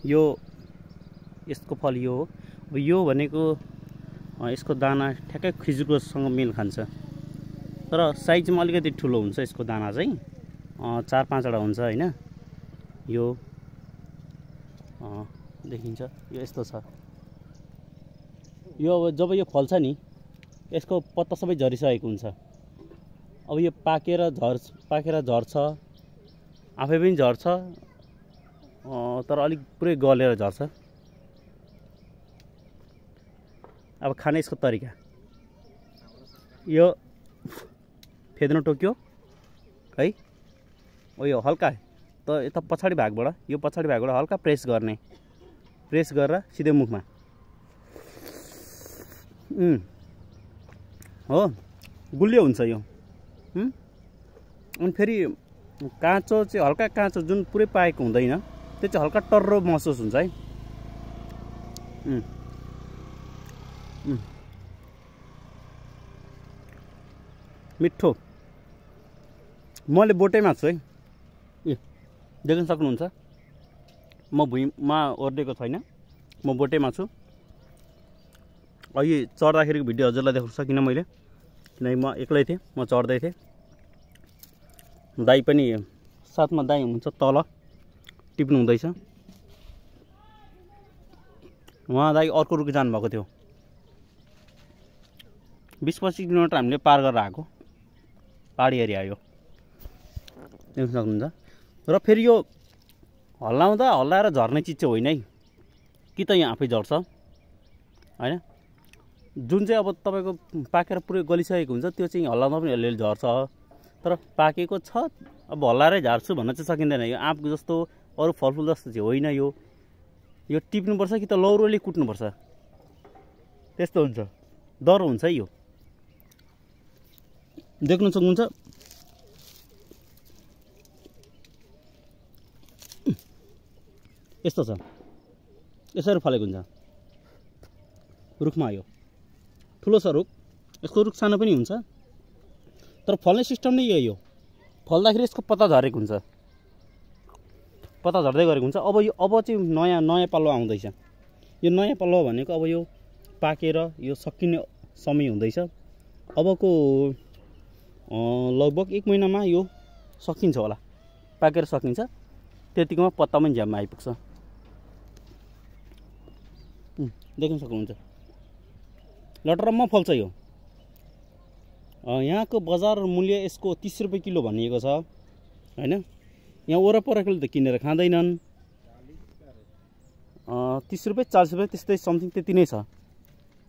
यो यसको फल यो हो। अब यो भनेको यसको दाना ठ्याक्कै खिजुरकोसँग मेल खान्छ, तर साइजमा अलिकति ठुलो हुन्छ यसको दाना चाहिँ 4-5 वटा हुन्छ हैन। यो देखिन्छ यो यस्तो छ। यो अब जब यो फल्छ नि यसको पत्ता सबै झरिसकेको हुन्छ। अब यो पाकेर झर्छ, आफै पनि झर्छ, तर अलिक पुरै गलेर झर्छ। अब खाने यसको तरिका, यो फेद्न टोक्यो है। यो हल्का त यता पछाडि भागबाट हल्का प्रेस गर्ने, प्रेस गरेर सिधै मुखमा हो, गुलियो हुन्छ यो। अनि फेरि काँचो चाहिँ हल्का काँचो, जुन पुरै पाकेको हुँदैन त्यो चाहिँ हल्का टर्रो महसुस हुन्छ है। मिठो। मैले बोटेमा छु है, देख्न सक्नुहुन्छ। म भुइँमा ओर्लेको छैन, म बोटेमा छु। अहिले चढ्दाखेरिको भिडियो हजुरलाई देखाउन सकिनँ मैले, किनकि म एक्लै थिएँ, म चढ्दै थिएँ। दाइ पनि साथमा दाइ हुनुहुन्छ, तल टिप्नु हुँदैछ। उहाँ दाइ अर्को रुख जानुभएको थियो। 20-25 किलोमिटर हामीले पार गरेर आएको, पहाडी एरिया यो देख्न सक्नुहुन्छ। र फेरि यो हल्लाएर झर्ने चिज चाहिँ होइन है, कि त यहाँ आफै झर्छ हैन। जुन चाहिँ अब तपाईँको पाकेर पुरै गलिसकेको हुन्छ त्यो चाहिँ हल्लाउँदा पनि अलिअलि झर्छ, तर पाकेको छ अब हल्लाएरै झार्छु भन्न चाहिँ सकिँदैन। यो आँपको जस्तो अरू फलफुल जस्तो चाहिँ होइन। यो टिप्नुपर्छ कि त लौरोले कुट्नुपर्छ, त्यस्तो हुन्छ, डह्रो हुन्छ है। यो देख्न सक्नुहुन्छ। यस्तो छ, यसरी फलेको हुन्छ रुखमा। यो ठुलो छ रुख, यसको रुख सानो पनि हुन्छ, तर फल्ने सिस्टम नै यही हो। फल्दाखेरि यसको पत्ता झरेको हुन्छ, पत्ता झर्दै गरेको हुन्छ। अब चाहिँ नयाँ पालो आउँदैछ। यो नयाँ पालो भनेको अब यो पाकेर यो सकिने समय हुँदैछ। अबको लगभग 1 महिनामा यो सकिन्छ होला, पाकेर सकिन्छ। त्यतिकोमा पत्ता पनि झ्याममा आइपुग्छ, देख्न सक्नुहुन्छ। लटरम्म फल्छ यो। यहाँको बजार मूल्य यसको 30 रुपियाँ किलो भनिएको छ हैन। यहाँ वरपरकोले त किनेर खाँदैनन्। 30 रुपियाँ 40 रुपियाँ त्यस्तै समथिङ त्यति नै छ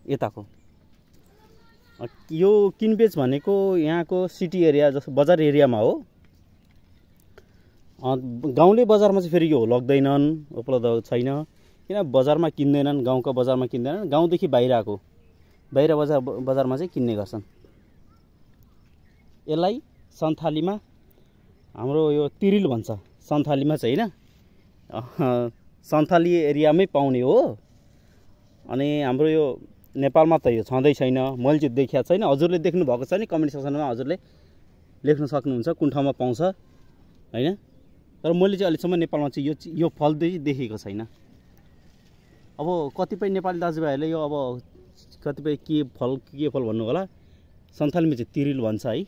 यताको। यो किनबेच भनेको यहाँको सिटी एरिया जस्तो बजार एरियामा हो। गाउँले बजारमा चाहिँ फेरि यो लग्दैनन्, उपलब्ध छैन, किन बजारमा किन्दैनन्, गाउँको बजारमा किन्दैनन्। गाउँदेखि बाहिर बजारमा चाहिँ किन्ने गर्छन्। यसलाई सन्थालीमा हाम्रो यो तिरिल भन्छ, सन्थालीमा चाहिँ हैन, सन्थाली एरियामै पाउने हो। अनि हाम्रो यो नेपालमा त यो छँदै छैन, मैले चाहिँ देखेको छैन। हजुरले देख्नु भएको छ नि कमेन्ट सेक्सनमा हजुरले लेख्न सक्नुहुन्छ कुन ठाउँमा पाउँछ हैन। तर मैले चाहिँ अहिलेसम्म नेपालमा चाहिँ यो फल देखेको छैन। अब कतिपय नेपाली दाजुभाइहरूले यो अब कतिपय के फल भन्नु होला, सन्थालीमा चाहिँ तिरिल भन्छ है।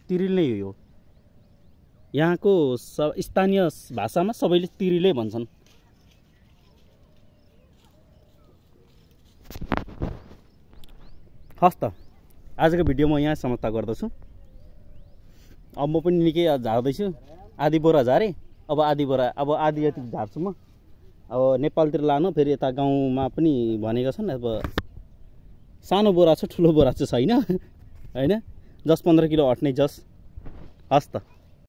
तिरिल नै हो यो। यहाँको स्थानीय भाषामा सबैले तिरिलै भन्छन्। हस् त, आजको भिडियो म यहाँ समाप्त गर्दछु। अब म पनि निकै झार्दैछु, आधी बोरा झारेँ, अब आधी जति झार्छु म। अब नेपालतिर लानु, फेरि यता गाउँमा पनि भनेका छन्। अब सानो बोरा छ, ठुलो बोरा चाहिँ छैन हैन। 10-15 किलो अट्नै जस। हस् त।